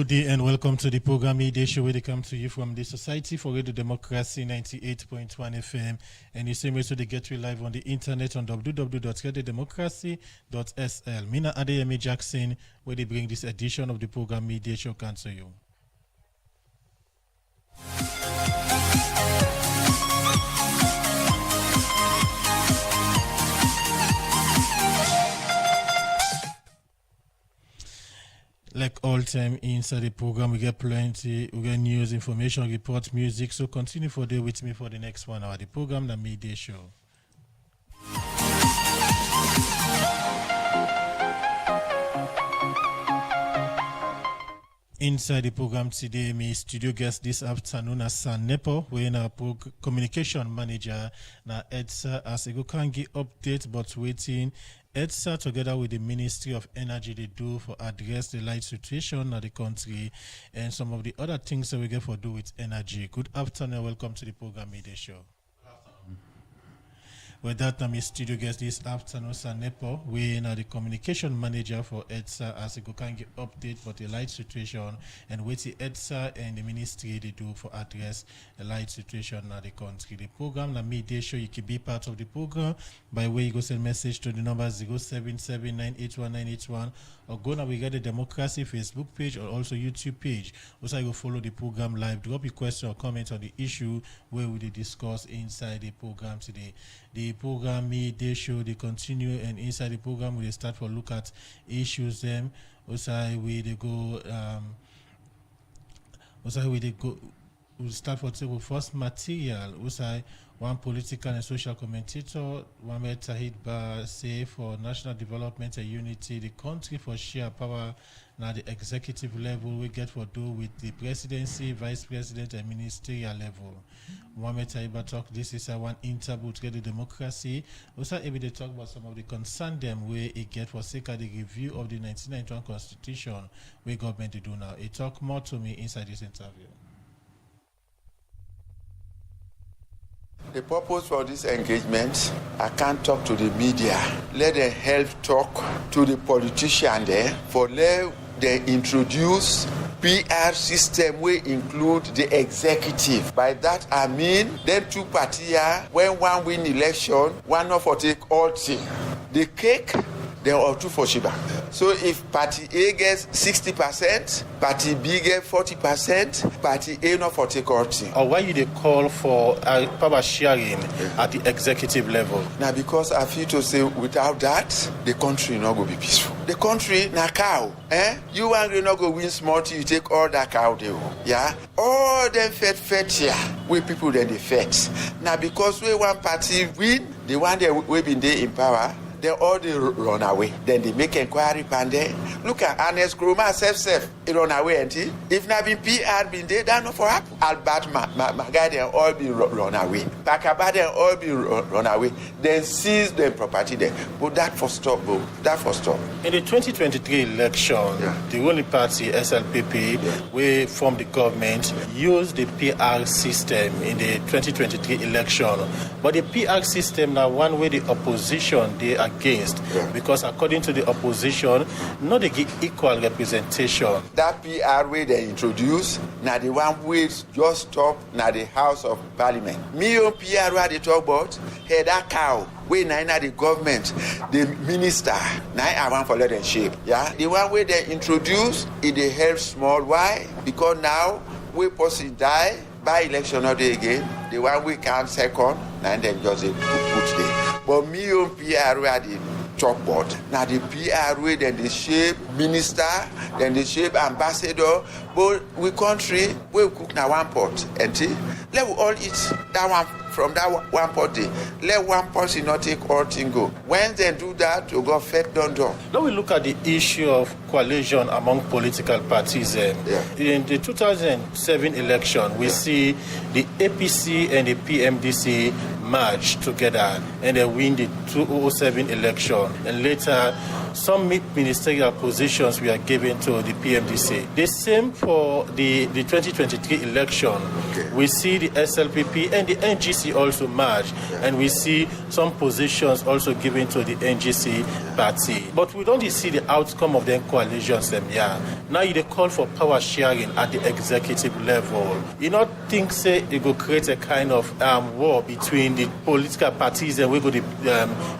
Good day and welcome to the program Midday Show, where they come to you from the Society for Radio Democracy 98.1 FM, and the same way so they get you live on the internet on www.radiodemocracy.sl. Mina Adeyemi Jackson, where they bring this edition of the program Midday Show can to you. Like all time inside the program, we get plenty, we get news, information, report, music. So continue for day with me for the next 1 hour. The program, the Midday Show. Inside the program today, my studio guest this afternoon as San Nepo, we're our communication manager. Now, EDSA as a go can give update, but waiting. EDSA together with the Ministry of Energy they do for address the light situation of the country and some of the other things that we get for do with energy. Good afternoon, welcome to the program Midday Show. With that, I'm a studio guest this afternoon, Sanepo. We are the communication manager for EDSA as a go can give update for the light situation and what the EDSA and the ministry they do for address the light situation of the country. The program, the Midday Show, you can be part of the program by way you go send message to the number 077981981 or go now we get the Democracy Facebook page or also YouTube page. Also, you go follow the program live. Drop your question or comment on the issue where we discuss inside the program today. The program Midday Show they continue, and inside the program we start for look at issues them. Also we they go we start for table first material. Also one political and social commentator, Mohamed Tahid Ba, say for national development and unity, the country for share power. Now the executive level we get for do with the presidency, vice president, and ministerial level. Mohamed Tahid Ba talk. This is a one interview to get the democracy. Also, if they talk about some of the concern them where it get for sake of the review of the 1991 Constitution, where government they do now. He talk more to me inside this interview. The purpose for this engagement, I can't talk to the media. Let them help talk to the politician there for let them introduce PR system will include the executive. By that I mean them two parties when one win election, one not for take all thing. The cake, they are two for Shiba. So if party A gets 60%, party B gets 40%, party A not for take all thing. Or why you they call for power sharing at the executive level? Now because I feel to say without that, the country not go be peaceful. The country na cow, You angry not go win small till you take all that cow there, yeah. All them fed here, we people then they fed. Now because we one party win, the one that we been there in power. They all they run away. Then they make inquiry and then look at Ernest Groma self. He run away, ain't he? If not been PR been there, that not for happen. Albert Magai they all be run away. Bakaba they all be run away. Then seize the property there. But that for stop, bro. That for stop. In the 2023 election, the ruling party SLPP, we formed the government, used the PR system in the 2023 election. But the PR system now one way the opposition they against because according to the opposition, not they give equal representation. That PR way they introduce, now the one way just stop now the House of Parliament. Me on PR where they talk about, hey that cow, we now the government, the minister, now I want for let them shape. Yeah, the one way they introduce, it they help small. Why? Because now we person die by election not day again. The one we can't second, and then just put there. But me on PR where the chalkboard. Now the PR way then they shape minister, then they shape ambassador. But we country we cook now one pot, and let we all eat that one from that one pot day. Let one person not take all thing go. When they do that, you go fed done. Now we look at the issue of coalition among political parties. In the 2007 election, we see the APC and the PMDC merged together and they win the 2007 election. And later, some ministerial positions were given to the PMDC. The same for the 2023 election. Okay. We see the SLPP and the NGC also merge, and we see some positions also given to the NGC party. But we don't see the outcome of the coalitions. Now you call for power sharing at the executive level. You not think say it will create a kind of war between the political parties and we go to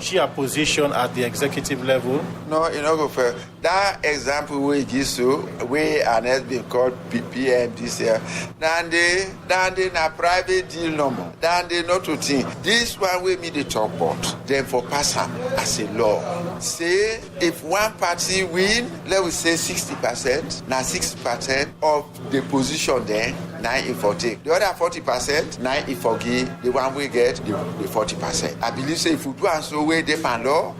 share position at the executive level? No, you know, go for that example we give so we and has been called PMDC. Then they na private deal number. Then they not to think this one we meet the talk about. Then for pass am as a law. Say if one party win, let we say 60%, now 60% of the position then, now if for take. The other 40%, now if for give the one we get the 40%. I believe say if we do and so way depend law.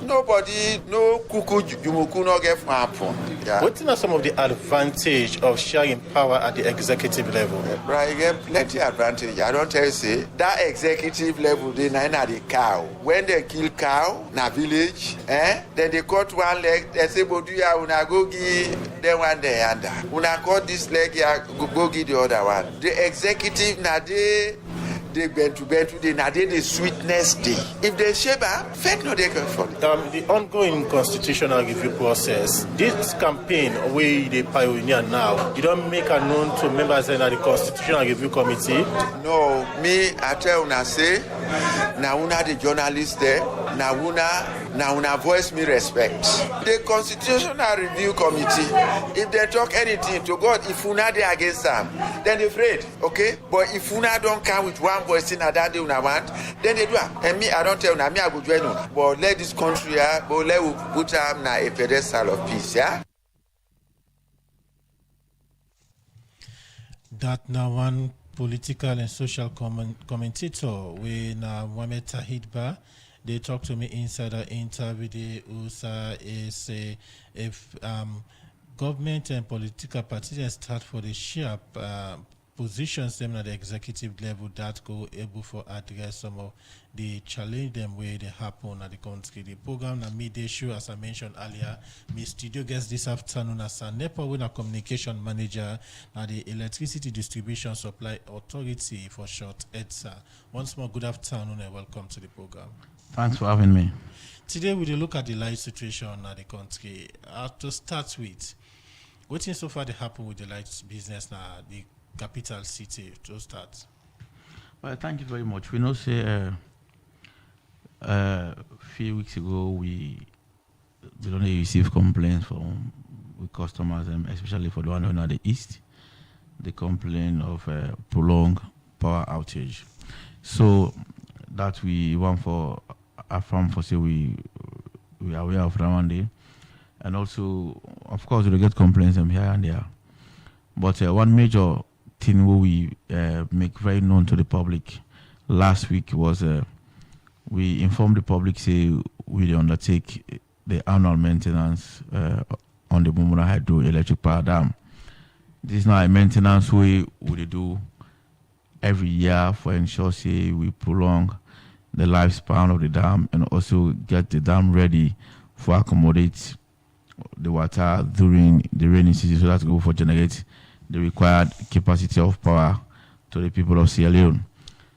Nobody, no kuku, jumuku, no get from happen. Yeah. What are some of the advantage of sharing power at the executive level? Right, you get plenty advantage. I don't tell you, say, that executive level, they na the cow. When they kill cow, na village, then they cut one leg, they say, but do you una go give them one day under. Una cut this leg, go give the other one. The executive, na they bend to they na the sweetness day. If they sheba, fake no they can for it. The ongoing constitutional review process, this campaign where they pioneer now, you don't make a known to members in the constitutional review committee? No, me I tell una say, na una the journalist there, na una voice me respect. The constitutional review committee, if they talk anything to God, if una they against them, then they afraid, okay? But if una don't come with one voice in that day una want, then they do it. And me, I don't tell una, me I go join una. But let this country, but let we put them na a pedestal of peace, yeah? That now one political and social commentator when Mohamed Tahidba, they talk to me inside an interview. They also say if government and political parties start for the share positions them at the executive level, that go able for address some of the challenge them where they happen at the country. The program na midday show, as I mentioned earlier. My studio guest this afternoon as a NEPA with a communication manager at the Electricity Distribution Supply Authority, for short, EDSA. Once more, good afternoon and welcome to the program. Thanks for having me. Today we will look at the light situation at the country. To start with, what things so far they happen with the light business now, the capital city to start? Well, thank you very much. We know say a few weeks ago we only received complaints from customers, especially for the one in the east. They complain of prolonged power outage. So that we want for affirm for say we are aware of that one day, and also of course we get complaints here and there. But one major thing we make very known to the public last week was we informed the public say we undertake the annual maintenance on the Bumbuna hydroelectric power dam. This is now a maintenance we do every year for ensure say we prolong the lifespan of the dam and also get the dam ready for accommodate the water during the rainy season, so that's go for generate the required capacity of power to the people of Sierra Leone.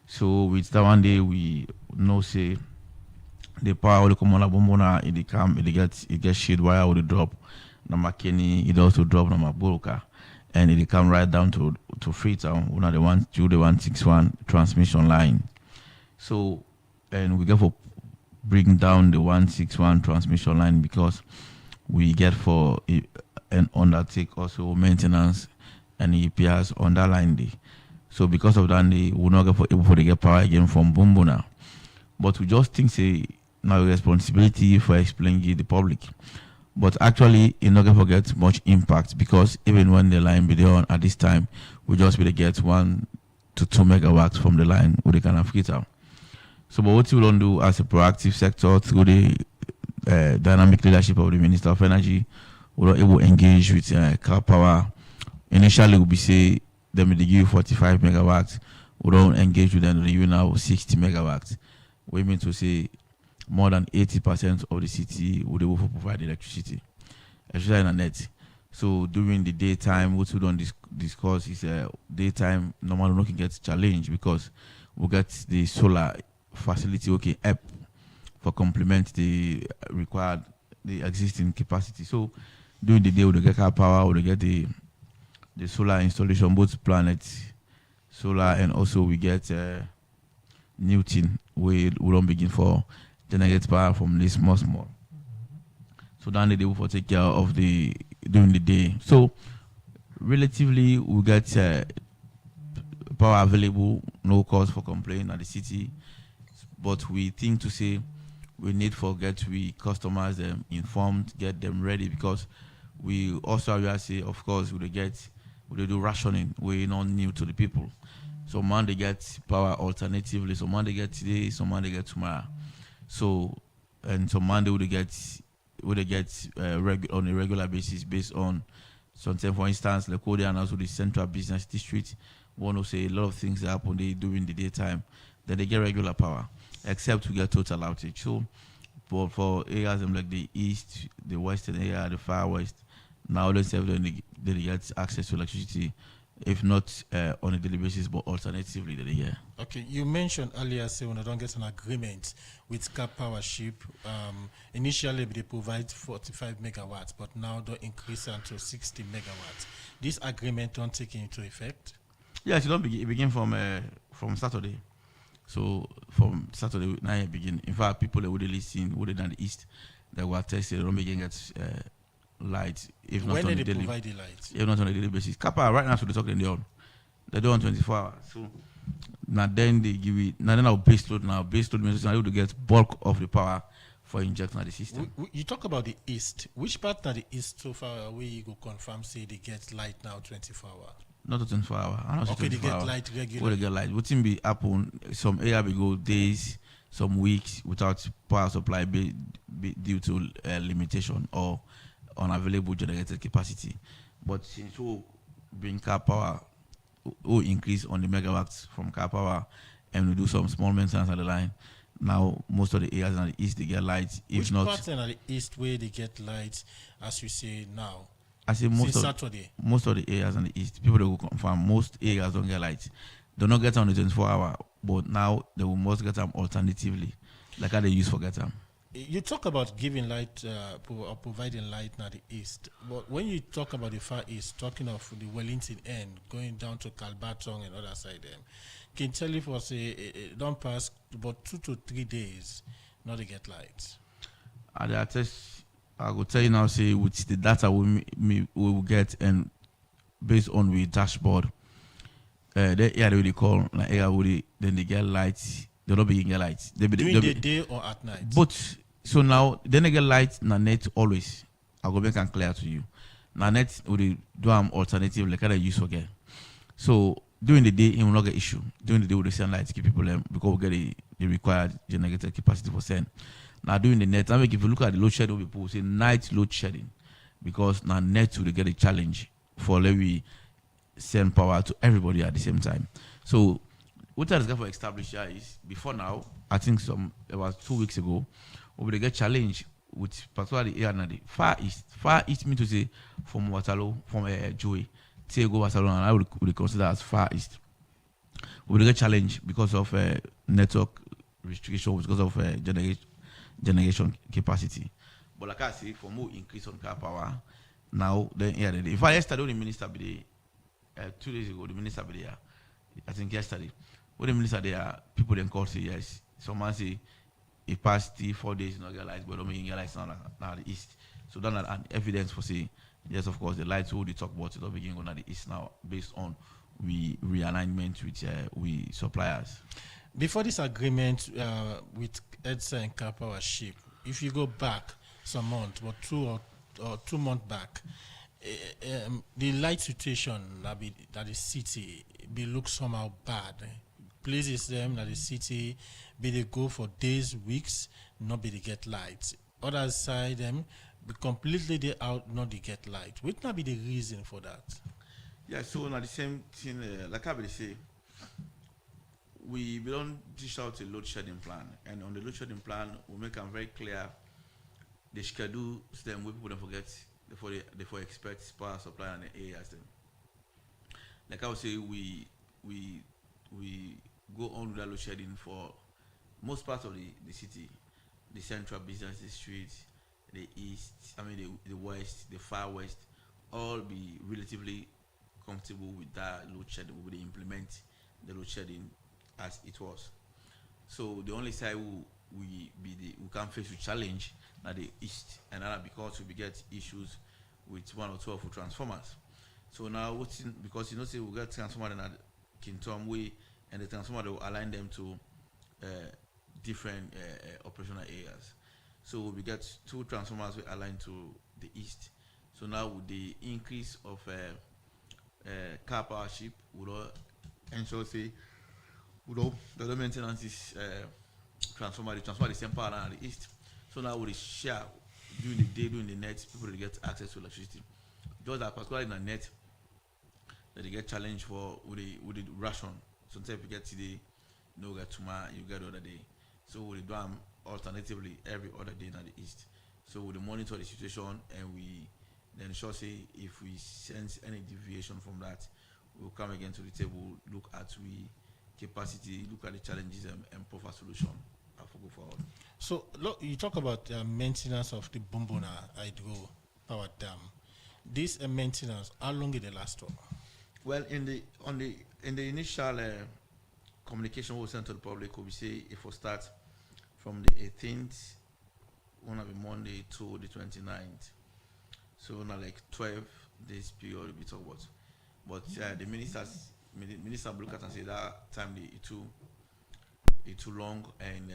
So with that one day we know say the power will come on Bumbuna, it gets shade wire will drop Namakeni, it also drop Namabuluka, and it come right down to Freetown, one of the 161 transmission line. So and we get for bring down the 161 transmission line because we get for and undertake also maintenance and repairs on that line day. So because of that, they will not get for able to get power again from Bumbuna. But we just think say now responsibility for explaining it to the public. But actually, it not going to get much impact because even when the line be there on at this time, we just will get 1 to 2 megawatts from the line with the kind of filter. So, but what we will do as a proactive sector through the dynamic leadership of the Minister of Energy, we are able to engage with car power. Initially, we'll be say them will give 45 megawatts. we don't engage with them review now 60 megawatts. We mean to say more than 80% of the city would able to provide electricity, especially in the net. So during the daytime, what we don't discuss is daytime normally not can get challenged because we get the solar facility okay help for complement the required the existing capacity. So during the day we get car power, we get the solar installation, both planet solar and also we get Newton we don't begin for generate power from this small. So then they will take care of the during the day. So relatively we get power available, no cause for complaint at the city. But we think to say we need for get we customers them informed, get them ready because we also have to say of course we do rationing. We're not new to the people. So man they get power alternatively. So man they get today, some man they get tomorrow. So and some man they would get on a regular basis based on something. For instance, like and also the central business district. Want to say a lot of things that happen during the daytime. Then they get regular power, except to get total outage. So, but for areas like the east, the western area, the far west, now they get access to electricity, if not on a daily basis, but alternatively they get. Okay, you mentioned earlier, say when I don't get an agreement with Cap Power Ship, initially they provide 45 megawatts, but now they increase until 60 megawatts. This agreement don't take into effect? Yes, it begin from Saturday. So from Saturday, now it begin. In fact, people that would listen, would in the east, that were tested, they don't begin get light. If not when on they daily, provide the light? If not on a daily basis. Kappa right now, so they talking they do on 24 hours. So now then they give it. Now then our base load now. Base load means now you to get bulk of the power for injection at the system. You talk about the east. Which part of the east so far away you go confirm say they get light now 24 hours? Not to 24 hours. I don't Okay, they get light regularly. Where they get light. What thing be happen? Some area we go days, some weeks without power supply be due to limitation or unavailable generated capacity. But since we bring car power, we increase on the megawatts from car power, and we do some small maintenance on the line. Now most of the areas in the east they get light. If Which not, parts in the east where they get light, as you say now? I say most of the areas in the east, people that will confirm most areas don't get light. They don't get on the 24 hour, but now they will must get them alternatively, like how they use for get them. You talk about giving light or providing light now the east, but when you talk about the far east, talking of the Wellington end, going down to Calbatong and other side, can you tell you for say don't pass about 2 to 3 days, not to get light. I will tell you now, say with the data we will get and based on the dashboard, the area they call like area then they get lights. They don't begin get lights. During the day or at night. But so now then they get light na net always. I go make and clear to you. Na net we do alternative like I use again. So during the day it will not get issue. During the day we send lights keep people because we get the required generated capacity for send. Now doing the net, I mean, if you look at the load shedding, people say night load shedding because now net will get a challenge for let we send power to everybody at the same time. So what I was going to establish here is before now, I think about 2 weeks ago, we get challenge with particularly area the far east. Far east means to say from Waterloo, from Joey, say go Waterloo, and I would consider as far east. We get challenge because of network restriction, because of generation capacity. But like I say, for more increase on car power, now then in fact yesterday the minister be there, 2 days ago the minister be there. I think yesterday. When the minister there, people then call say yes. Someone say it passed 4 days not get lights, but don't make get lights now the east. So that's an evidence for say yes, of course the lights will talk about it don't begin on the east now based on we realignment with we suppliers. Before this agreement with EDSA and Cap Power Ship, if you go back some months, but 2 months back, the light situation that the city be look somehow bad. Places them that the city be they go for days, weeks, not be they get light. Other side them be completely they out, not they get light. What not be the reason for that? Yeah, so now the same thing like I will say. we don't dish out a load shedding plan, and on the load shedding plan, we make them very clear the schedule them where people don't forget before expect power supply and the areas them. Like I would say, we go on with that load shedding for most parts of the city, the central business district, the east, the west, the far west, all be relatively comfortable with that load shedding. We will implement the load shedding as it was. So the only side we can face with challenge at the east, and that because we get issues with one or two of the transformers. So now because say we get transformer in a Kintom way, and the transformer will align them to different operational areas. So we get two transformers we align to the east. So now with the increase of car power ship, we will ensure the maintenance is transformer the same power around the east. So now with the share during the day, during the night, people will get access to electricity. Just that particularly in the net that they get challenged for with the ration. Sometimes you get today, you get tomorrow, you get the other day. So we do them alternatively every other day in the east. So we monitor the situation, and we then ensure say if we sense any deviation from that, we'll come again to the table, look at we capacity, look at the challenges and provide solution as we go forward. So look, you talk about maintenance of the Bumbuna Hydro Power Dam. This maintenance, how long did it last for? Well, in the initial communication we sent to the public, we say if we start from the 18th, one of the Monday to the 29th. So now like 12 days period we talk about. But the minister look at and say that time it too long, and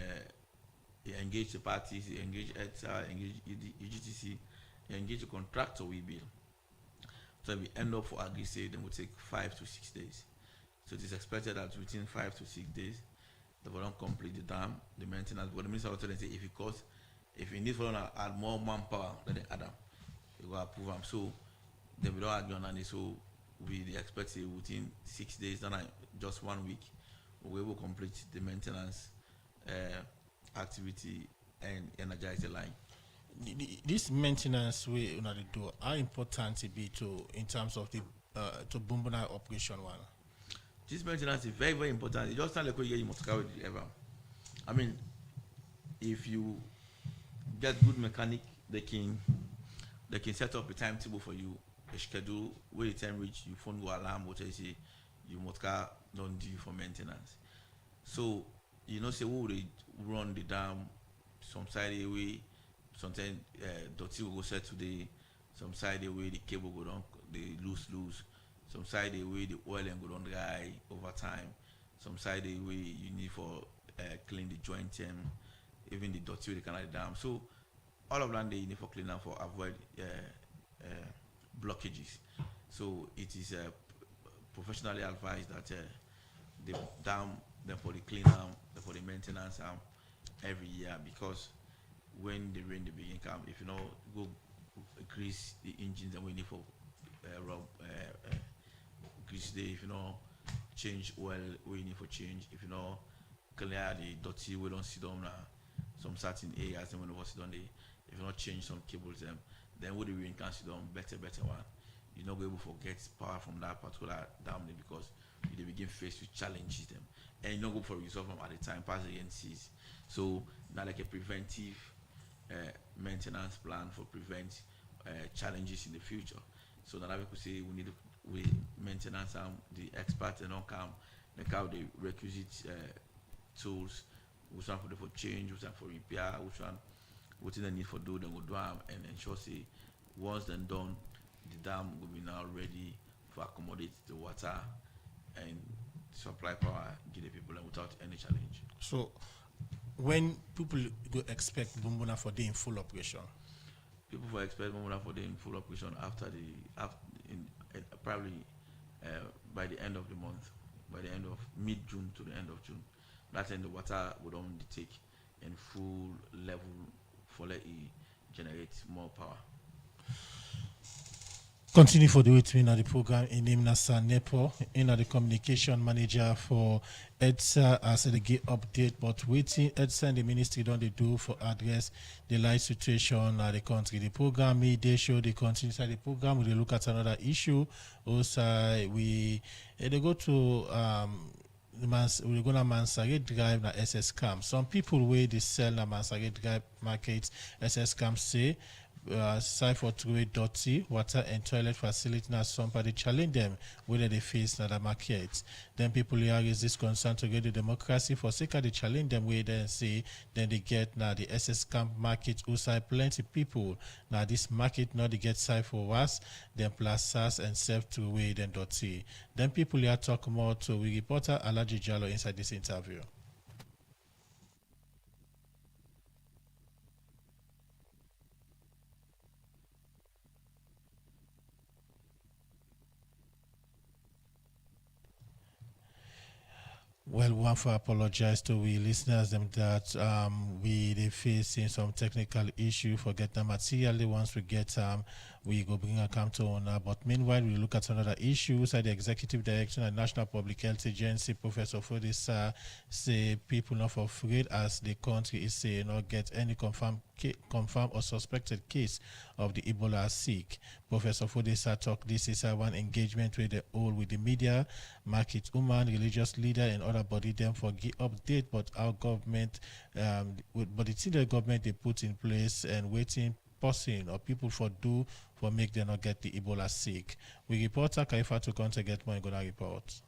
he engaged the parties, he engaged ETSA, engaged EGTC, he engaged the contractor we bill. So we end up for agree say then will take 5 to 6 days. So it is expected that within 5 to 6 days they will not complete the dam, the maintenance. But the minister will tell them say if you need for add more manpower than the Adam, you go approve them. So then we don't argue on it. So we expect say within 6 days, then just 1 week, we will complete the maintenance activity and energize the line. This maintenance we do, how important it be in terms of the to Bumbuna operation one? This maintenance is very, very important. It just sounds like you must carry it ever. If you get good mechanic, they can set up a timetable for you, a schedule where the time reach, your phone go alarm, what I say, you must car don't due for maintenance. So say we will run the dam some side away. Sometimes dirty will go set today, some side away the cable go down, the loose. Some side away the oil and go down dry over time. Some side away you need for clean the joint and even the dirty with the canal dam. So all of that they need for clean up for avoid blockages. So it is professionally advised that the dam, then for the clean arm, then for the maintenance arm every year, because when the rain begin come, if you know go grease the engines and we need for grease day, if you know change oil we need for change, if you know clear the dirty we don't sit down some certain areas and when we sit down there, if you not change some cables then with the rain can sit down better one. You not be able to get power from that particular dam because you begin faced with challenges them, and you not go for resolve them at the time pass against seas. So now like a preventive maintenance plan for prevent challenges in the future. So that I could say we maintenance the experts and not come like how the requisite tools, which one for change, which one for repair, which one what's in the need for do, then go do them and ensure say once then done, the dam will be now ready for accommodate the water and supply power give the people without any challenge. So when people go expect Bumbuna for day in full operation? People will expect Bumbuna for day in full operation probably by the end of the month, by the end of mid-June to the end of June. That's when the water would only take in full level for let it generate more power. Continue for the way to the program in name Nasa Nepo, in the communication manager for EDSA as the get update, but waiting EDSA and the ministry don't they do for address the life situation at the country. The program they show the continue inside the program. We look at another issue. Also, they go to we're gonna Mansarget Drive na SS Camp. Some people where they sell na Mansarget Drive market SS Camp say site for through dirty water and toilet facility now somebody challenge them whether they face na the market. Then people here is this concern to get the democracy for sake of the challenge them where they say then they get now the SS Camp market outside plenty people. Now this market now they get site for us, then plazas and self through way then dirty. Then people here talk more to we reporter Alaji Jallo inside this interview. Well, we want to apologize to we listeners them that they facing some technical issue for getting material. Once we get we go bring a come to owner. But meanwhile, we look at another issue. So the executive director of the National Public Health Agency, Professor Fodesa, say people not afraid as the country is saying not get any confirmed or suspected case of the Ebola sick. Professor Fodesa talk this is one engagement with the media, market woman, religious leader, and other body them for update. But our government, but the thing the government they put in place and waiting person or people for make them not get the Ebola sick. We reporter Kaifa to come to get more gonna report.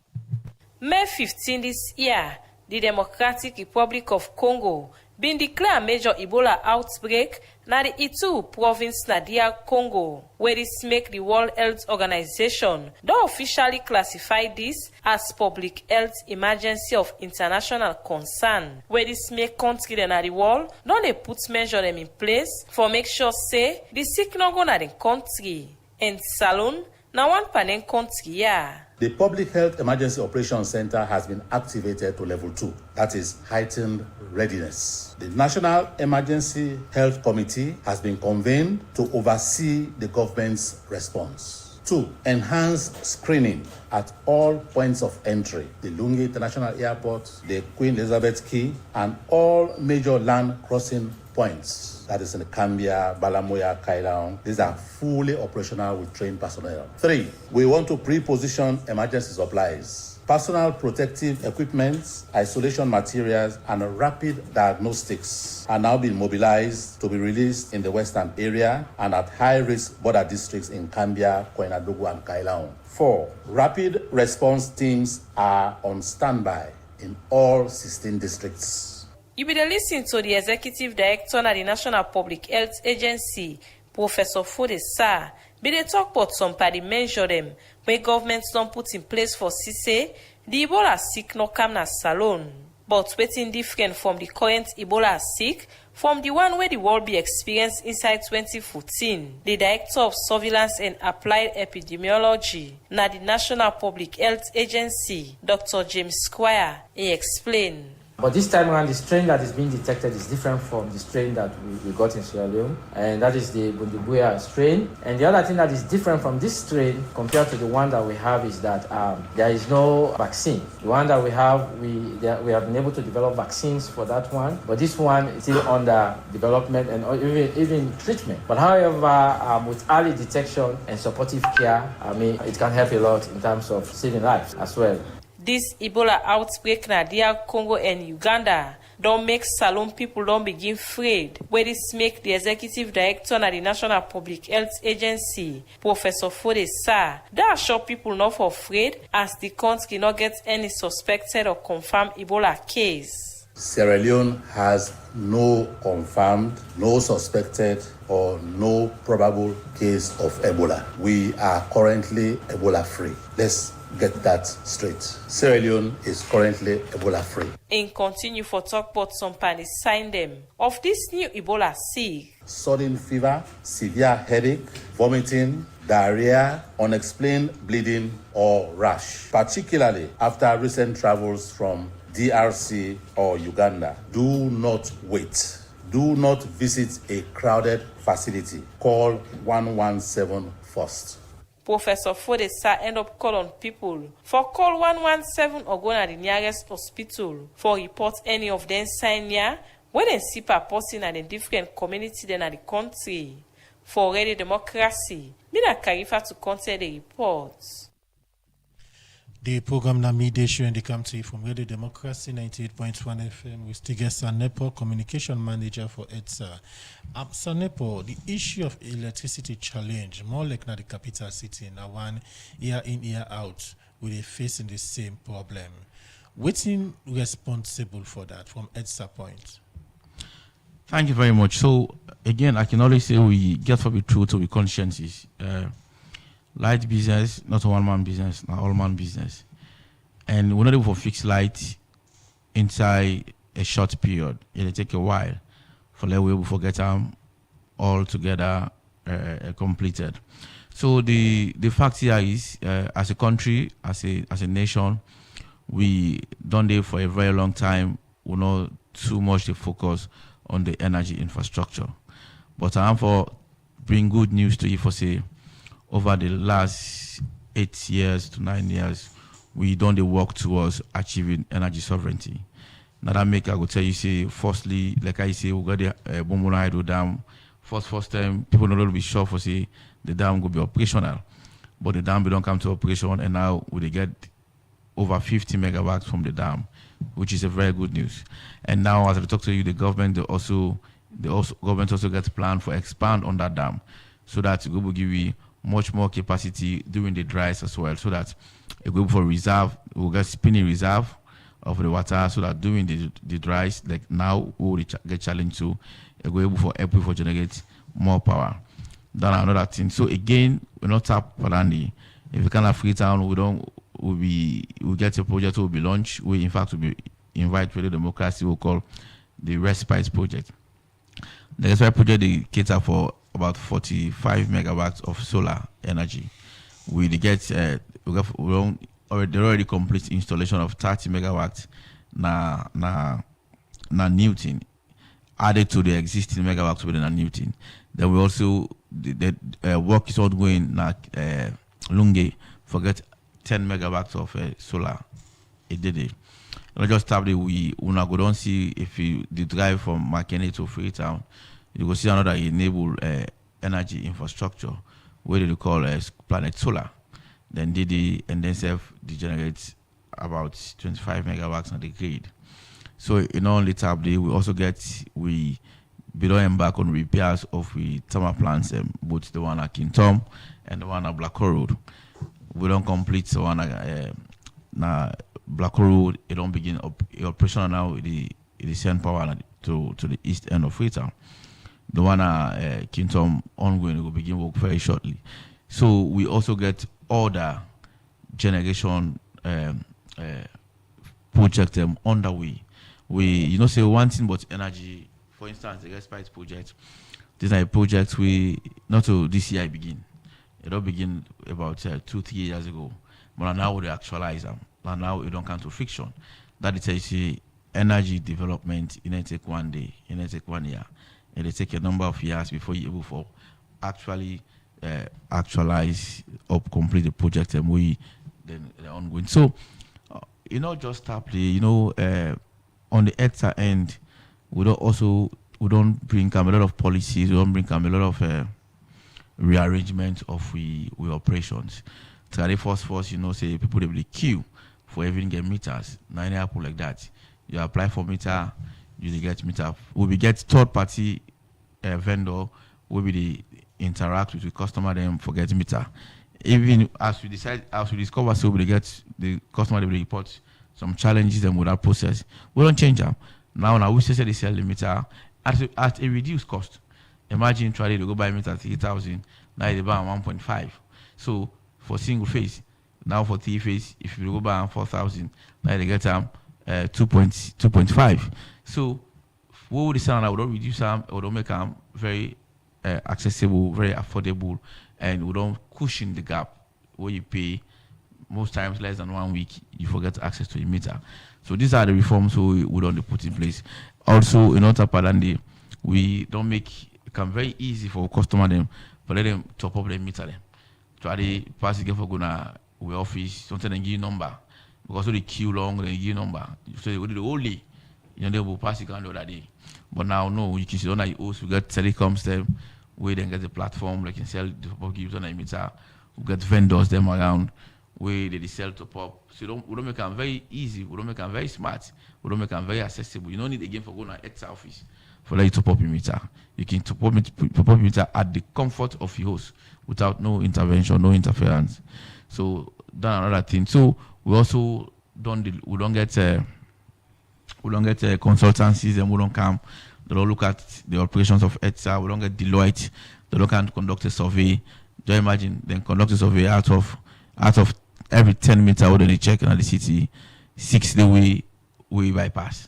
May 15 this year, the Democratic Republic of Congo been declared a major Ebola outbreak na the Ituri province na DR Congo, where this make the World Health Organization don't officially classify this as public health emergency of international concern, where this make country na the world don't they put measure them in place for make sure say the sick no go na the country. And Salon na one panen country yeah. The Public Health Emergency Operations Center has been activated to level 2, that is heightened readiness. The National Emergency Health Committee has been convened to oversee the government's response. 2, enhanced screening at all points of entry, the Lungi International Airport, the Queen Elizabeth Quay, and all major land crossing points. That is in Cambia, Balamoya, Kailaon. These are fully operational with trained personnel. 3, we want to pre-position emergency supplies, personal protective equipment, isolation materials, and rapid diagnostics are now being mobilized to be released in the western area and at high-risk border districts in Cambia, Koinadogu, and Kailaon. 4, rapid response teams are on standby in all 16 districts. You be listen to the Executive Director of the National Public Health Agency, Professor Fodesa. Be they talk about some party measure them when governments don't put in place for CC, the Ebola sick no come na Salon. But waiting different from the current Ebola sick from the one where the world be experienced inside 2014. The Director of Surveillance and Applied Epidemiology na the National Public Health Agency, Dr. James Squire, he explained. But this time around, the strain that is being detected is different from the strain that we got in Sierra Leone, and that is the Bundubuya strain. And the other thing that is different from this strain compared to the one that we have is that there is no vaccine. The one that we have, we have been able to develop vaccines for that one, but this one is still under development and even treatment. But however, with early detection and supportive care, it can help a lot in terms of saving lives as well. This Ebola outbreak na DR Congo and Uganda don't make Salon people don't begin afraid. Where this make the Executive Director of the National Public Health Agency, Professor Fodesa, that assure people not for afraid as the country not get any suspected or confirmed Ebola case. Sierra Leone has no confirmed, no suspected, or no probable case of Ebola. We are currently Ebola free. Let's get that straight. Sierra Leone is currently Ebola free. And continue for talk about some parties sign them of this new Ebola sick. Sudden fever, severe headache, vomiting, diarrhea, unexplained bleeding, or rash, particularly after recent travels from DRC or Uganda. Do not wait. Do not visit a crowded facility. Call 117 first. Professor Fodesa end up call on people for call 117 or go to the nearest hospital for report any of them sign here when they see per person at a different community than at the country. For Radio Democracy, Mina Karifa to contact the reports. The program na midday show in the country from Radio Democracy 98.1 FM with Tigger Sanepo, Communication Manager for EDSA. Sanepo, the issue of electricity challenge, more like na the capital city, now one year in, year out, we are facing the same problem. What's responsible for that from EDSA point? Thank you very much. So, again, I can always say we get for the truth to be consciences. Light business, not a one-man business, not all-man business. And we're not able to fix light inside a short period. It'll take a while for let we able to get them all together completed. So the fact here is, as a country, as a nation, we done there for a very long time. We not too much to focus on the energy infrastructure. But I am for bring good news to you for say, over the last 8 years to 9 years, we done the work towards achieving energy sovereignty. Now that make I go tell you say, firstly, like I say, we got the Bombona Hydro Dam. First time, people don't be sure for say the dam will be operational, but the dam don't come to operation, and now we get over 50 megawatts from the dam, which is a very good news. And now, as I talk to you, the government government also gets plan for expand on that dam, so that it will give you much more capacity during the dries as well, so that it will for reserve, we'll get spinning reserve of the water, so that during the dries, like now, we will get challenged to go able for help for generate more power. Then another thing. So again, we're not tap Palandi. If we can't free town, we'll get a project will be launched. We in fact will be invite Radio Democracy, we'll call the Respite Project. The Respite Project they cater for about 45 megawatts of solar energy. We already complete installation of 30 megawatts na Newton, added to the existing megawatts within a Newton. Then we also the work is ongoing na Lunge forget 10 megawatts of solar a day. Not just tap the we una go don't see if you the drive from McKinney to Freetown. You will see another enable energy infrastructure where they call Planet Solar. Then and then self degenerates about 25 megawatts on the grid. So in only tap day we also we don't embark on repairs of the thermal plants, both the one at Kintom and the one at Blacko Road. We don't complete the one at Blacko Road. It don't begin operational now. It send power to the east end of Freetown. The one at Kintom ongoing will begin work very shortly. So we also get other generation project underway. We say one thing about energy. For instance, the Respite Project. These are projects we not to this year begin. It all begin about 2-3 years ago. But now we actualize them. And now it don't come to friction. That is energy development. It take 1 day. It take 1 year. It take a number of years before you're able to actually actualize or complete the project. And then ongoing. So just tap the on the EDSA end. We don't bring a lot of policies. We don't bring a lot of rearrangement of we operations. So the first, say people they will queue for even get meters. Now in Apple like that, you apply for meter, you get meter. We get third party vendor. We will be interact with the customer then forget meter. Even as we discover, so we get the customer they will report some challenges and with that process. We don't change them. Now we say they sell the meter at a reduced cost. Imagine trying to go buy meter at 3,000, now they buy 1.5. So for single phase, now for 3 phase, if you go buy 4,000, now they get 2.5. So what would the sound? I would not reduce them, or don't make them very accessible, very affordable, and we don't cushion the gap where you pay most times less than 1 week, you forget access to your meter. So these are the reforms we don't put in place. Also, in Otapalandi, we don't make it very easy for customer them, but let them top up their meter them. try to pass again for gonna we office, sometimes they give you number. Because of the queue long, they give you number. So they go to the whole day. They will pass it on the other day. But now, no, you can see on the host, we get telecoms them, we then get the platform, like can sell the pop gives on the emitter, we get vendors them around, where they sell to pop. So we don't make them very easy, we don't make them very smart, we don't make them very accessible. You don't need again for going to X office for like to pop emitter. You can top up emitter at the comfort of your host without no intervention, no interference. So that's another thing. So we also don't get consultancies, and we don't come. They don't look at the operations of ETSA. We don't get Deloitte. They don't can conduct a survey. Just imagine then conduct a survey out of every 10 meters they check in the city, 6 the way bypass.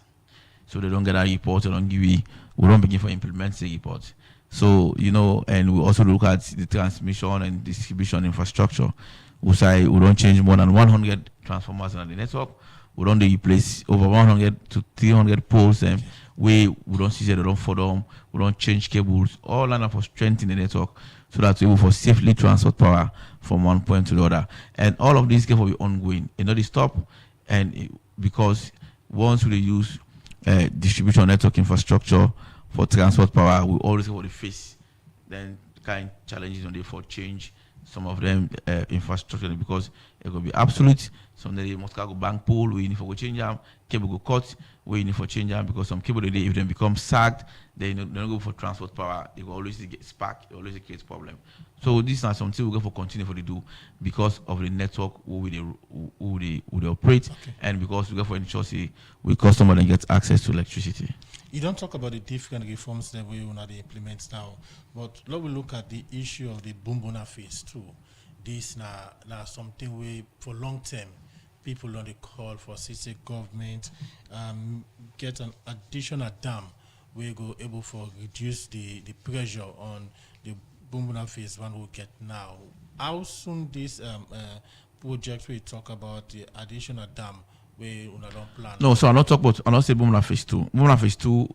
So they don't get a report. They don't give you. We don't begin for implementing the report. So and we also look at the transmission and distribution infrastructure. We say we don't change more than 100 transformers on the network. We don't replace over 100 to 300 poles. We don't see they don't for them. We don't change cables. All line for strengthening the network so that we will for safely transport power from one point to the other. And all of these will be ongoing. They stop. And because once we use distribution network infrastructure for transport power, we always have to face then kind of challenges on the for change some of them infrastructure because it will be absolute. Some they must go bank pole, we need for change them, cable go cut, we need for change them because some cable today if they become sagged, they don't go for transport power, it will always get spark, it always creates problem. So this is something we're going to continue for to do because of the network who they operate and because we go for ensure we customer and get access to electricity. You don't talk about the different reforms that we want to implement now, but let we look at the issue of the Bumbuna phase 2. This now something we for long term people on the call for city government get an additional dam we go able for reduce the pressure on the Bumbuna phase 1 we get now. How soon this project we talk about the additional dam we don't plan? No, so I'm not talking about. I'm not saying Bumbuna phase 2. Bumbuna phase 2.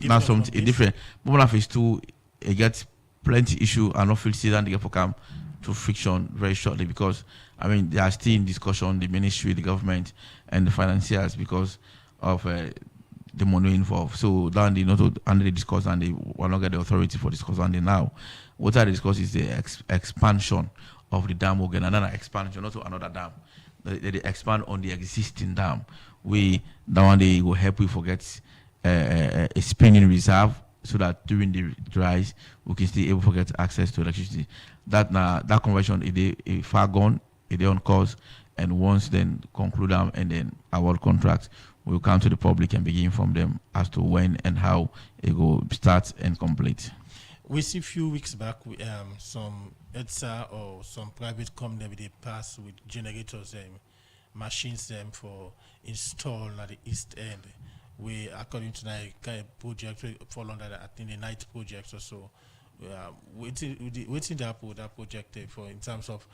That's something different. Bumbuna phase 2, it gets plenty issue. I don't feel see that they get for come to friction very shortly because they are still in discussion, the ministry, the government, and the financiers because of the money involved. So then they not under the discuss and they will not get the authority for discuss and they now. What I discuss is the expansion of the dam again, another expansion, not to another dam. They expand on the existing dam. That one day will help we forget a spinning reserve so that during the dries we can still able to get access to electricity. That conversion is far gone, it is on course, and once then conclude them and then award contracts, we will come to the public and begin from them as to when and how it will start and complete. We see a few weeks back some ETSA or some private company they pass with generators machines them for install at the east end. We according to that kind of project we fall under I think the night project or so. Waiting that project for in terms of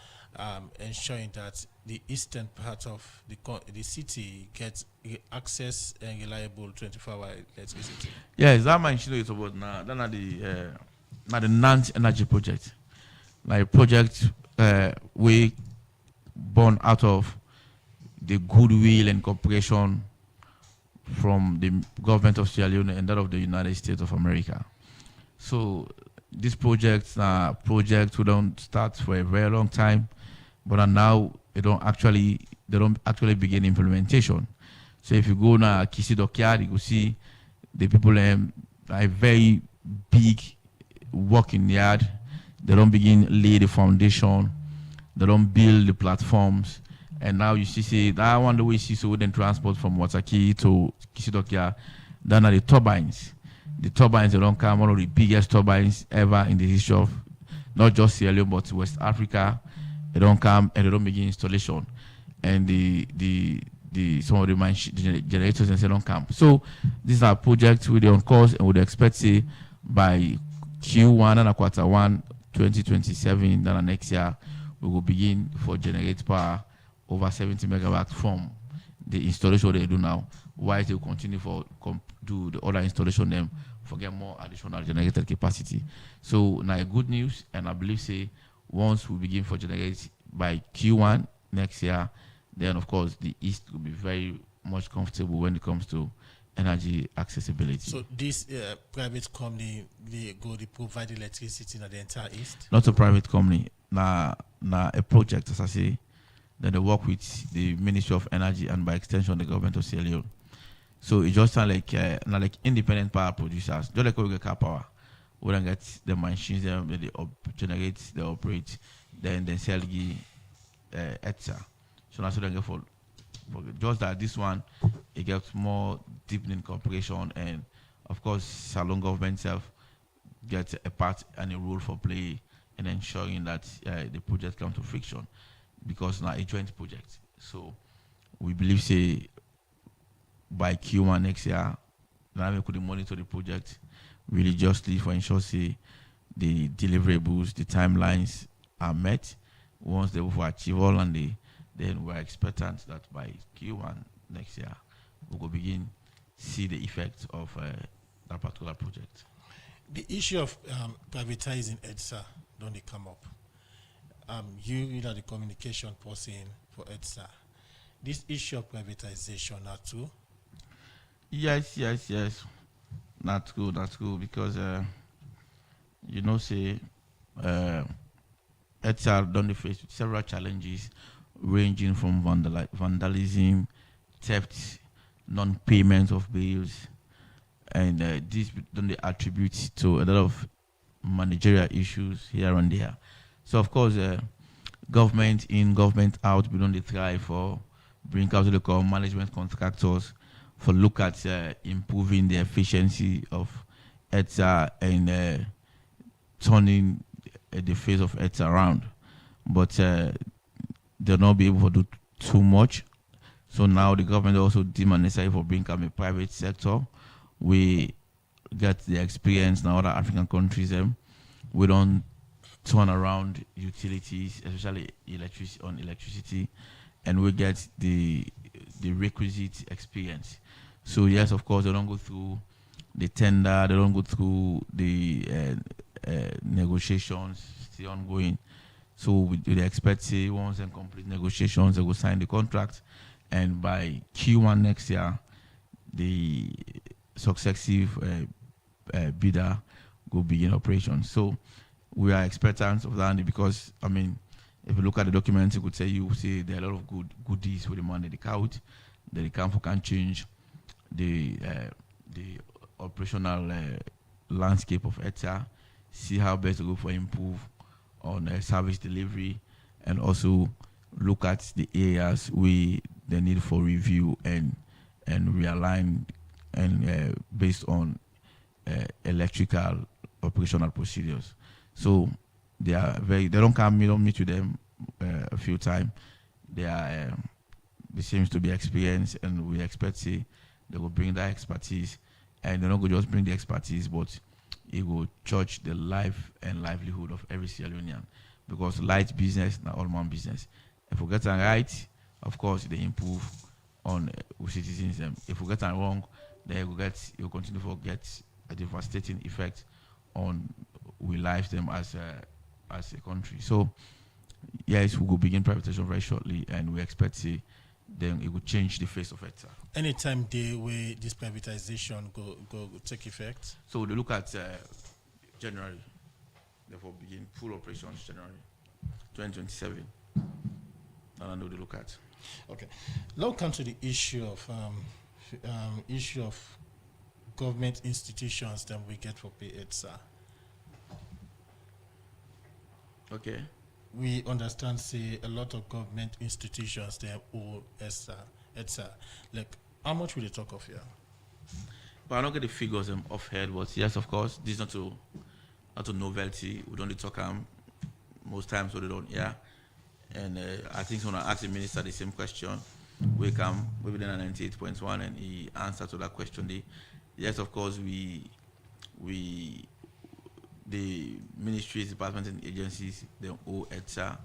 ensuring that the eastern part of the city gets access and reliable 24-hour electricity. Yes, that might show you about now. That's the Nant Energy Project. Like a project we born out of the goodwill and cooperation from the government of Sierra Leone and that of the United States of America. So this project we don't start for a very long time, but now they don't actually begin implementation. So if you go now Kisi Dockyard, you will see the people a very big working yard. They don't begin lay the foundation, they don't build the platforms, and now you see that one the way you see so then transport from Wataki to Kisi Dockyard, then are the turbines. The turbines they don't come one of the biggest turbines ever in the history of not just Sierra Leone but West Africa. They don't come and they don't begin installation, and the some of the generators and they don't come. So these are projects with on course and would expect by Q1 and Q1 2027 then next year we will begin for generate power over 70 megawatts from the installation they do now. While they will continue for do the other installation them for get more additional generated capacity. So now good news, and I believe once we begin for generate by Q1 next year, then of course the East will be very much comfortable when it comes to energy accessibility. So this private company, they provide electricity in the entire East? Not a private company, na a project, as I say. Then they work with the Ministry of Energy and by extension the government of Sierra Leone. So it just sounds like independent power producers. Just like we get car power. We don't get the machines, they generate, they operate, then they sell the ETSA. So that's what they get for just that this one, it gets more deepening cooperation, and of course, Salon government itself gets a part and a role for play in ensuring that the project comes to fruition, because now a joint project. So we believe, say, by Q1 next year, now we could monitor the project religiously for ensure, say, the deliverables, the timelines are met. Once they will achieve all, and then we're expectant that by Q1 next year, we will begin see the effects of that particular project. The issue of privatizing EDSA, don't they come up? You are the communication person for EDSA. This issue of privatization are true? Yes. That's good, because you know, say EDSA done face with several challenges ranging from vandalism, theft, non-payment of bills, and this don't they attribute to a lot of managerial issues here and there. So of course, government in, government out, we don't try for bring out to the call management contractors for look at improving the efficiency of EDSA and turning the face of EDSA around. But they'll not be able to do too much. So now the government also deemed necessary for bringing up a private sector. We get the experience now other African countries. We don't turn around utilities, especially electricity, and we get the requisite experience. So yes, of course, they don't go through the tender, they don't go through the negotiations, still ongoing. So we expect, say, once they complete negotiations, they will sign the contract, and by Q1 next year, the successive bidder will begin operations. So we are expectant of that, because I mean, if you look at the documents, you could say there are a lot of goodies with the money they count, that the council can change the operational landscape of EDSA, see how best to go for improve on service delivery, and also look at the areas we the need for review and realign and based on electrical operational procedures. So they don't meet with them a few times. They seems to be experienced, and we expect, say, they will bring that expertise, and they're not going to just bring the expertise, but it will touch the life and livelihood of every Sierra Leonean, because light business, not all man business. If we get it right, of course, they improve on citizens. If we get it wrong, then you'll continue to get a devastating effect on we lives them as a country. So yes, we will begin privatization very shortly, and we expect to then it will change the face of EDSA. Anytime where this privatization go take effect? So they look at January, therefore begin full operations January 2027. And I know they look at. Okay, now come to the issue of government institutions that we get for pay EDSA. Okay. We understand, say, a lot of government institutions they owe EDSA. Like, how much will they talk of here? But I don't get the figures off head, but yes, of course, this is not a novelty. We don't talk most times, so they don't. Yeah. And I think when I asked the minister the same question, we come within 98.1, and he answered to that question. Yes, of course, the ministries, departments, and agencies, they owe EDSA,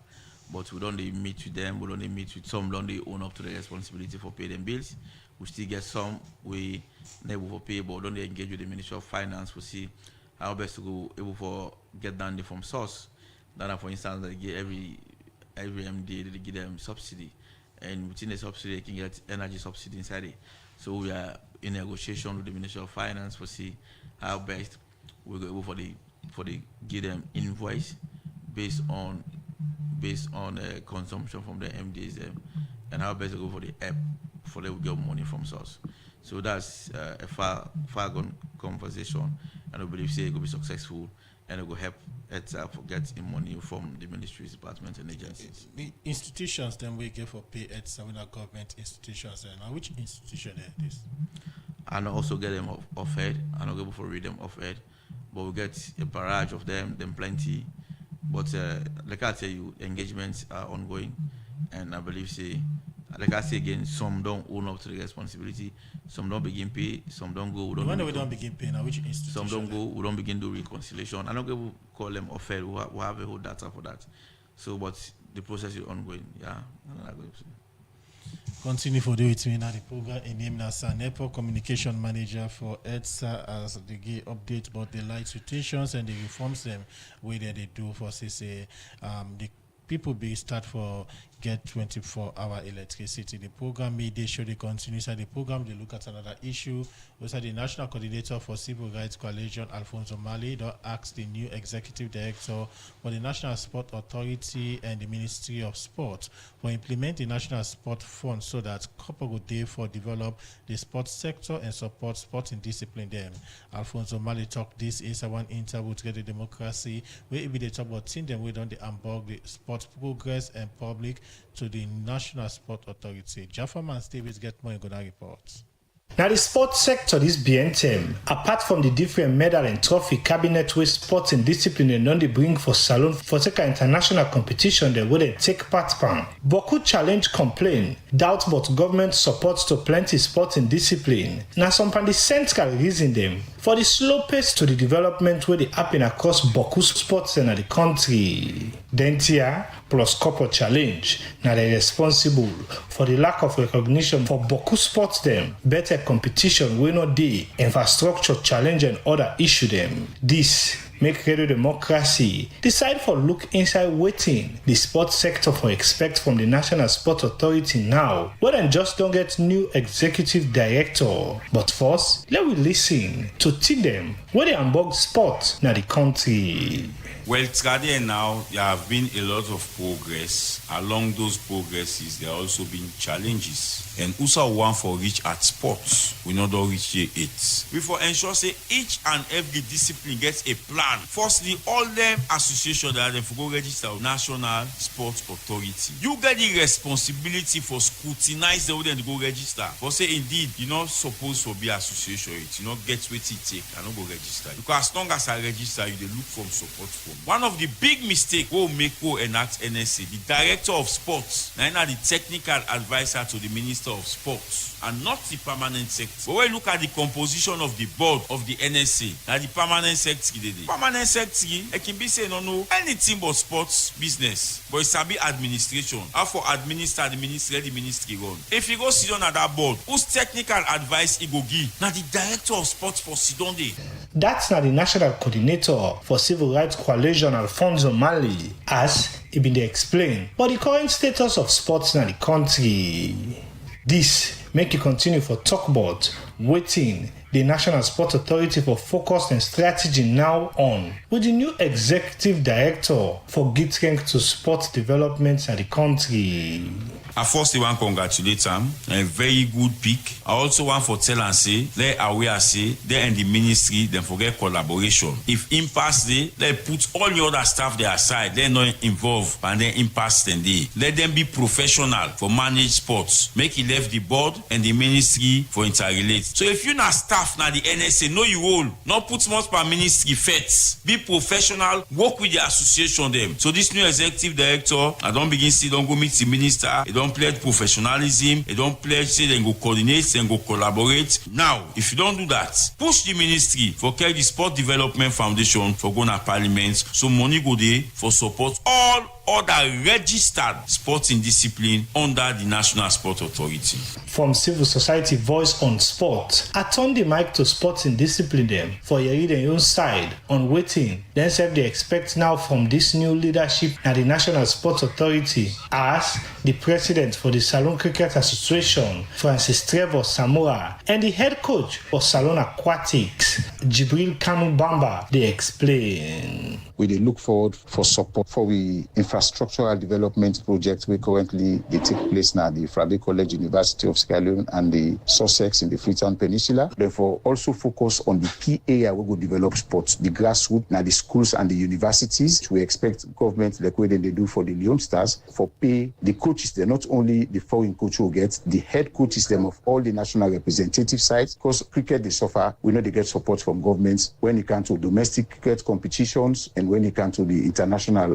but we don't meet with them. We don't meet with some. Don't they own up to the responsibility for paying them bills? We still get some we never for pay, but don't they engage with the Ministry of Finance? We see how best to go able for get down from source. That, for instance, they give every MD they give them subsidy, and within the subsidy they can get energy subsidy inside it. So we are in negotiation with the Ministry of Finance to see how best we go for the give them invoice based on consumption from the MDs and how best to go for the app for them to get money from source. So that's a far gone conversation, and I believe it will be successful, and it will help itself get money from the ministries, departments, and agencies. The institutions then we get for pay at some government institutions, and which institution are this? And also get them off head, and I'll go for read them off head, but we get a barrage of them plenty. But like I tell you, engagements are ongoing, and I believe like I say again, some don't own up to the responsibility, some don't begin pay, some don't go. We don't begin pay now, which institution? Some don't go, we don't begin do reconciliation. I don't go call them offered, we have a whole data for that. So, but the process is ongoing, yeah. Continue for the with me now the program in name as Sanepo communication manager for EDSA as they give update about the light situations and the reforms them where they do for the people be start for get 24-hour electricity. The program may they show the continue side the program they look at another issue. Also the National Coordinator for Civil Rights Coalition, Alfonso Mali, don't ask the new Executive Director for the National Sport Authority and the Ministry of Sport for implement the National Sport Fund so that couple good day for develop the sports sector and support sporting discipline them. Alfonso Mali talk this is one interview to get the democracy where it be the talk about seeing them we don't embark the sport progress and public to the National Sport Authority. Jafferman Stevens get more in good reports. Now the sports sector is BNTM. Apart from the different medal and trophy cabinet with sports and discipline and non they bring for Salon for take international competition they wouldn't take part from. Boku challenge complain, doubt about government support to plenty sports and discipline. Now some pan the central reason them for the slow pace to the development where they happen across Boku sports in the country. Dentia plus couple challenge. Now they responsible for the lack of recognition for Boku sports them. Better competition we no dey, infrastructure challenge and other issue them. This make Radio Democracy decide for look inside waiting the sports sector for expect from the National Sport Authority now. Well then just don't get new executive director. But first, let we listen to teach them where they unbug sport na the country. Well, today now, there have been a lot of progress. Along those progresses, there have also been challenges. And also one for reach at sports, we not all reach year 8. We for ensure say each and every discipline gets a plan. Firstly, all them associations that have go register with National Sports Authority. You get the responsibility for scrutinize the way they go register. For say indeed, you're not supposed to be association. You not get what it take and not go register. Because as long as I register, you they look from support from. One of the big mistakes will make enact NSA, the director of sports, now the technical advisor to the minister of sports, and not the permanent secretary. But when you look at the composition of the board of the NSA, now the permanent secretary, it can be saying no anything but sports business, but it's a be administration. How for administer the ministry run. If you go sit down at that board, whose technical advice he go give? Now the director of sports for sit down there. That's not the National Coordinator for Civil Rights Coalition, Alfonso Mali, as it been explained. But the current status of sports in the country. This make you continue for talk about waiting the National Sport Authority for focus and strategy now on with the new executive director for give strength to sports development in the country. I first want to congratulate him. A very good pick. I also want to tell and say, they aware say, they in the ministry, then forget collaboration. If impasse they put all the other staff there aside, they're not involved, and then impasse then they. Let them be professional for manage sports. Make it left the board and the ministry for interrelate. So if you're not staff now the NSA, know you all. Not put much per ministry fets. Be professional, work with the association them. So this new executive director, I don't begin see, don't go meet the minister, I don't pledge professionalism, they don't pledge say they go coordinate, they go collaborate. Now, if you don't do that, push the ministry for the Sport Development Foundation for going to parliament, so money go there for support all other registered sporting discipline under the National Sport Authority. From Civil Society Voice on Sport, I turn the mic to sporting discipline them for your own side on waiting. Then say they expect now from this new leadership at the National Sport Authority as the president for the Salon Cricket Association, Francis Trevor Samora, and the head coach for Salon Aquatics, Jibril Kanu Bamba, they explain. We look forward for support for the infrastructural development projects we currently they take place now, the Frabe College, University of Sierra Leone, and the Sussex in the Freetown Peninsula. Therefore, also focus on the key area where we develop sports, the grassroots, now the schools and the universities. We expect government, like what they do for the Leone Stars, for pay the coaches. They're not only the foreign coach who get, the head coaches them of all the national representative sides. Because cricket, they suffer. We know they get support from governments when it comes to domestic cricket competitions and when it comes to the international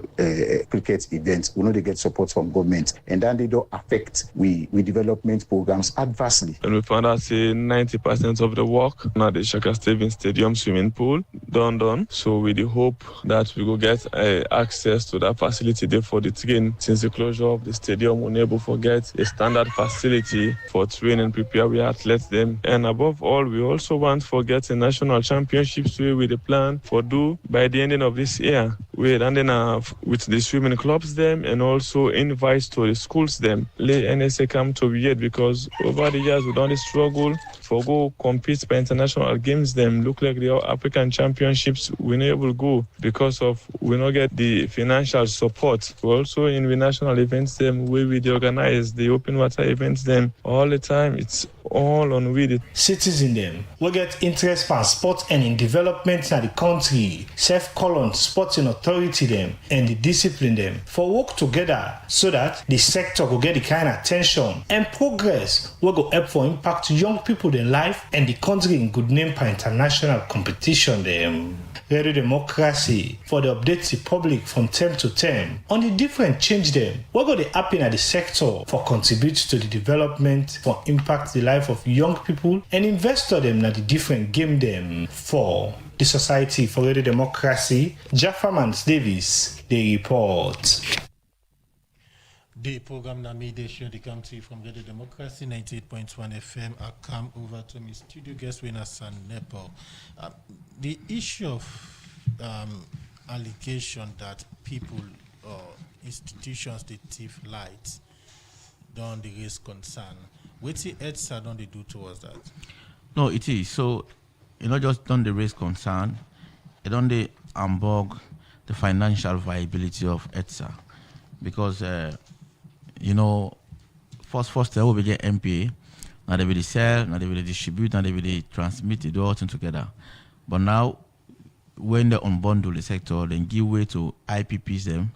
cricket events. We know they get support from government, and then they don't affect we development programs adversely. And we found out say 90% of the work now the Shaka Stevens Stadium swimming pool done. So we do hope that we will get access to that facility there for the train. Since the closure of the stadium, we'll never forget a standard facility for train and prepare we athletes them. And above all, we also want to forget the national championships with the plan for do by the ending of this year. We're ending with the swimming clubs them and also invites to the schools them. Let NSA come to yet because over the years we don't struggle for go compete by international games them. Look like the African championships we never go because of we not get the financial support. We also in the national events them where we organize the open water events them all the time. It's all on with it. Citizen them will get interest in sport and in development in the country. Self-call on sporting authority them and the discipline them for work together so that the sector will get the kind of attention and progress will go help for impact young people in life and the country in good name for international competition them. Radio Democracy for the updates the public from term to term on the different change them. What go they happen at the sector for contribute to the development, for impact the life of young people and investor them at the different game them for the Society for Radio Democracy. Jaffarmans Davis, they report. The program na midday show the country from Radio Democracy 98.1 FM. I come over to my studio guest winner San Nepo. The issue of allegation that people or institutions they thief light don't they raise concern. What's the EDSA don't they do towards that? No, it is. So you know just don't they raise concern, it don't they unbog the financial viability of EDSA because you know, first they will get MPA, now they will sell, now they will distribute, now they will transmit the whole thing together. But now, when they unbundle the sector, then give way to IPPs them,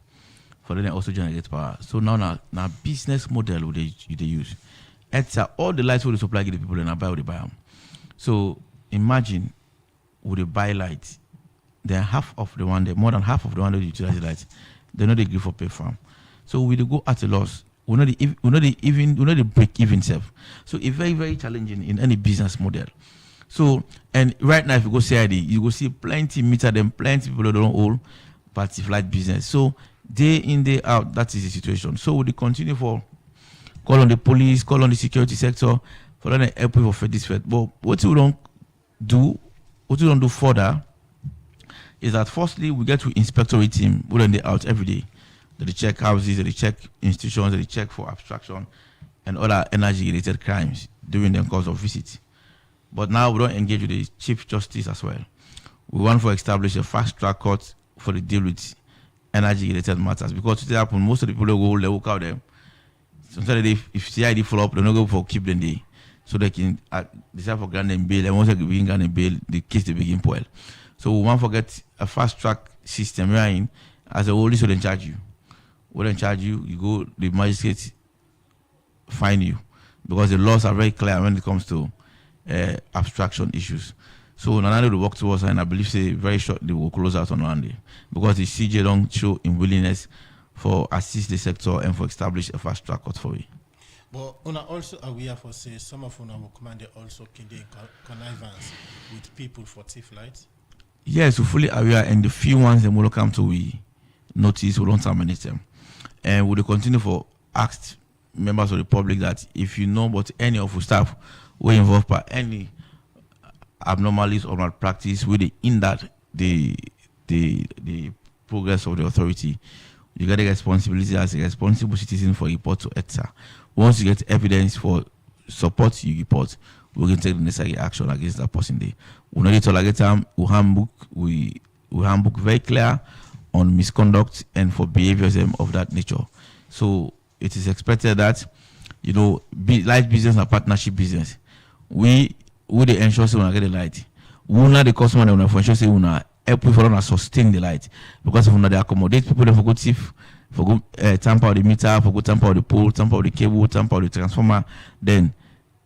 for them also generate power. So now business model they use. EDSA, all the lights will they supply to the people and buy what they buy them. So imagine, would they buy lights? Then more than half of the one that utilize the lights, they know they give for pay from. So we go at a loss. We know the break even self. So it's very, very challenging in any business model. So and right now if you go CID, you go see plenty meter them, plenty people that don't hold party flight business. So day in, day out, that is the situation. So we continue for call on the police, call on the security sector, for them help people for this fight. But what we don't do further is that firstly we get to inspectorate team, we don't they out every day. They check houses, they check institutions, they check for abstraction and other energy-related crimes during the course of visit. But now we don't engage with the Chief Justice as well. We want to establish a fast-track court for the deal with energy-related matters because it happen most of the people who they work out there. Sometimes if CID follow up, they don't go for keep them there, so they can decide for grant and bail. And once they begin grant and bail, the case they begin boil. So we want to get a fast-track system right as a whole, so they charge you. When they charge you, you go, the magistrate fine you because the laws are very clear when it comes to abstraction issues. So now they work towards, and I believe say very shortly will close out on one day because the CJ don't show in willingness for assist the sector and for establish a fast track court for it. But una also aware for say some of una will command they also can they connivance with people for thief lights. Yes, we're fully aware, and the few ones that will come to we notice, we don't terminate them. And we'll continue for ask members of the public that if you know about any of the staff who are involved by any abnormalities or malpractice with the progress of the authority, you get a responsibility as a responsible citizen for report to ETSA. Once you get evidence for support, you report. We can take the necessary action against that person. We know it all again time. We handbook very clear on misconduct and for behaviors of that nature. So it is expected that, you know, light business and partnership business, we the ensure say we get the light. We not the customer and ensure say we help we for sustain the light, because if we not accommodate people, they for good thief, for good tamper the meter, for good tamper the pole, tamper the cable, tamper the transformer, then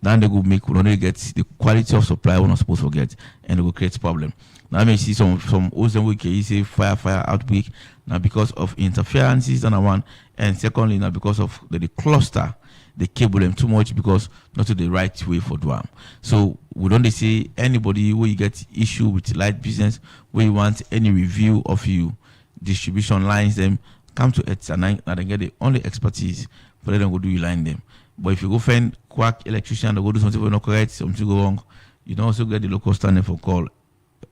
they will make we not get the quality of supply we're not supposed to get, and it will create problem. Now may see some Ozen week you say fire outbreak now because of interferences and one, and secondly now because of the cluster, they cable them too much because not to the right way for them. So we don't see anybody where you get issue with light business, where you want any review of you distribution lines, them come to it and then get the only expertise for them go do you line them. But if you go find quack electrician that go do something not correct, something go wrong, you don't also get the local standing for call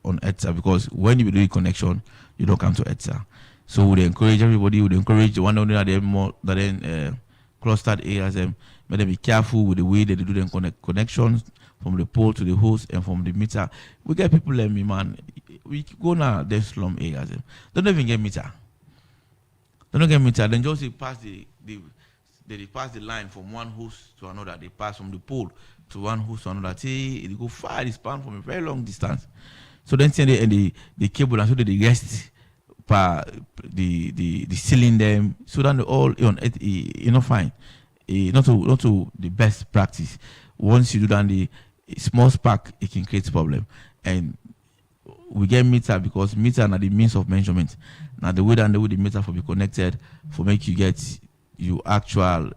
on ETSA, because when you do the connection, you don't come to ETSA. So we encourage everybody, we encourage the one that they more that then clustered areas, make them be careful with the way that they do them connections from the pole to the hose and from the meter. We get people like me, man. We go now the slum areas. They don't even get meter. They don't get meter. Then just pass they pass the line from one hose to another. They pass from the pole to one hose to another. They go far, they span from a very long distance. So then the cable, and so they rest per the ceiling them, so that they all fine. Not to the best practice. Once you do that, the small spark, it can create problem. And we get meter because meter are the means of measurement. Now the way the meter for be connected for make you get your actual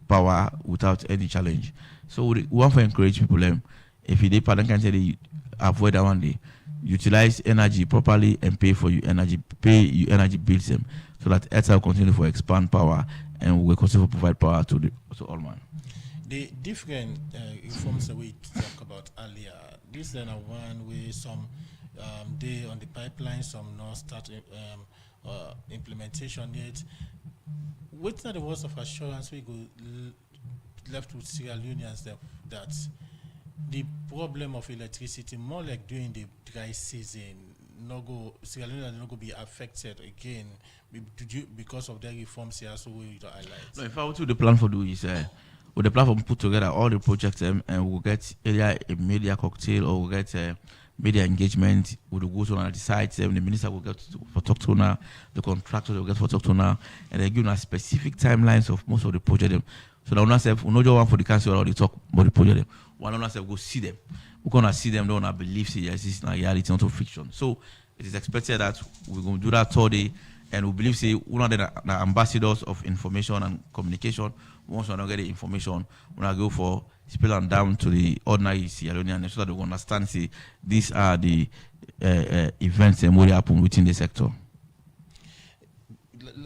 power without any challenge. So we want to encourage people if they pardon can say avoid that one day. Utilize energy properly and pay your energy bills them, so that ETSA will continue to expand power and we will continue to provide power to all man. The different reforms that we talked about earlier, this is one way some they on the pipeline, some not start implementation yet. What's the words of assurance we go left with Sierra Leoneans that the problem of electricity, more like during the dry season, Sierra Leone not go be affected again because of the reforms here. So we highlight. No, if I were to the plan for do is with the platform put together all the projects and we'll get either a media cocktail or we'll get media engagement. We'll go to the sites. The minister will get for talk to now, the contractor will get for talk to now, and they give us specific timelines of most of the project. So that we not just one for the council or the talk about the project. One of us go see them. We're gonna see them, don't believe yes, it's not reality, not fiction. So it is expected that we're gonna do that today, and we believe one of the ambassadors of information and communication. Once we don't get the information, we're gonna go for spill and down to the ordinary Sierra Leonean so that they understand these are the events and what happen within the sector.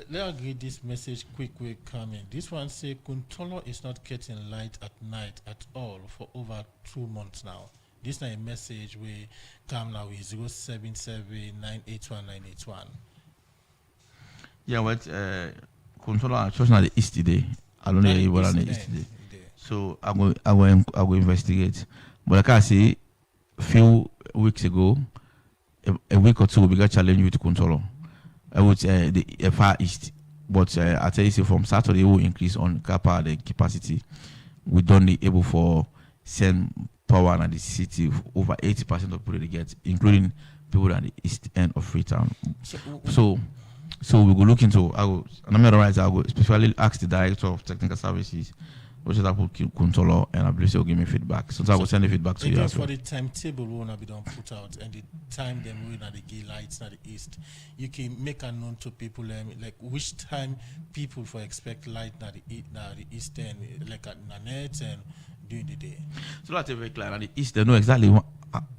Let us read this message quick coming. This one say Kuntolo is not getting light at night at all for over 2 months now. This is a message we come now with 077-981-981. Yeah, what Kuntolo church na the east today. I don't know what on the east today. So I will investigate. But like I say, a few weeks ago, a week or two, we got challenged with Kuntolo. Which the far east, but I tell you, from Saturday we will increase on the capacity. We don't be able for send power in the city. Over 80% of people they get, including people at the east end of Freetown. So we will look into. I will especially ask the director of technical services, which is Apple Kuntolo, and I believe he'll give me feedback. So I will send the feedback to you. Just for the timetable we wanna be done put out and the time them we na the gay lights na the east, you can make a known to people like which time people for expect light na the east end, like at Nanette and during the day. So that's very clear. At the east they know exactly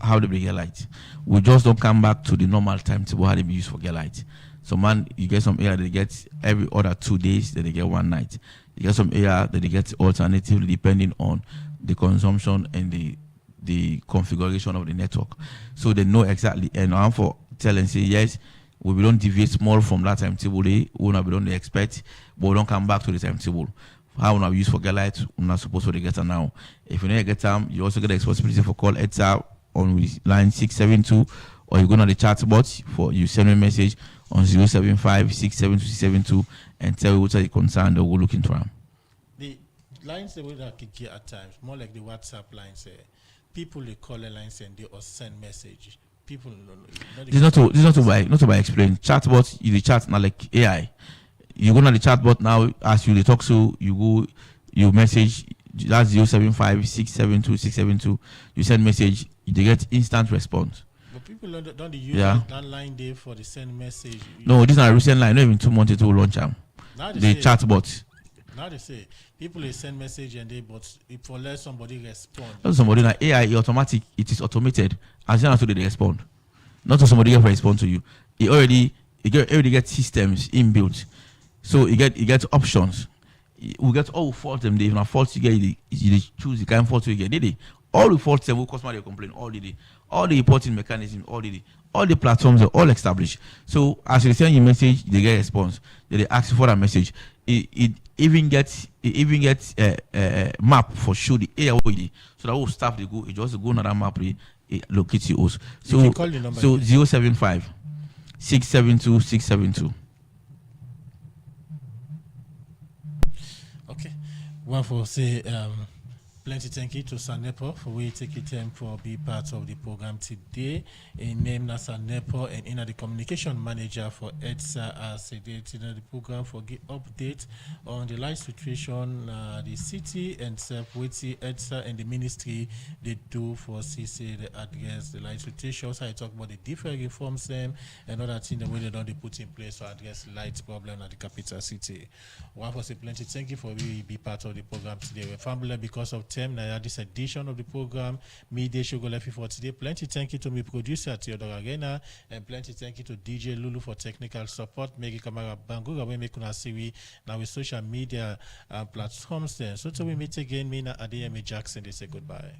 how they get light. We just don't come back to the normal timetable how they be used for get light. So man, you get some area they get every other 2 days, then they get one night. You get some area that they get alternatively depending on the consumption and the configuration of the network. So they know exactly. And I'm for tell and say yes, we don't deviate small from that timetable. We don't expect, but we don't come back to the timetable. How we use for get light, we're not supposed to get it now. If you need to get time, you also get the responsibility for call ETSA on line 672, or you go on the chat box for you send me a message on 075-672-672 and tell you what are the concern that we'll look into them. The lines the way that can get at times, more like the WhatsApp lines, people they call the lines and they or send message. People this not to by explain. Chatbot is the chat now like AI. You go on the chatbot now, as you talk to you message that's 075-672-672. You send message, you get instant response. But people don't use that line there for the send message. No, this is not a recent line, not even 2 months to launch them. The chatbot. Now they say people they send message and they but if for let somebody respond. Not somebody like AI automatic, it is automated. As soon as they respond. Not to somebody else respond to you. It already gets systems inbuilt. So you get options. We get all faults them. If not faults you get you choose the kind of fault you get. Did they? All the faults them will customer they complain. All the reporting mechanism, all the platforms are all established. So as you send your message, they get a response. They ask for that message. It even gets a map for show the area where it is. So that whole staff they go, it just go on that map, it locates you also. So you call the number 075-672-672. Okay. One for say plenty thank you to Sanepo for we take your time for be part of the program today. A name as Sanepo and in the communication manager for ETSA as a date in the program for give update on the light situation the city and Sepwiti ETSA and the ministry they do for CC they address the light situation. So I talk about the different reforms them and other things the way they don't put in place to address light problem at the capital city. One for say plenty thank you for we be part of the program today. We're family because of now this edition of the program Media Sugar Left for today. Plenty thank you to my producer Theodore Arena and plenty thank you to DJ Lulu for technical support. Megi Kamara Bangura we make una see now with social media platforms then. So till we meet again, me na Adeyemi Jackson they say goodbye.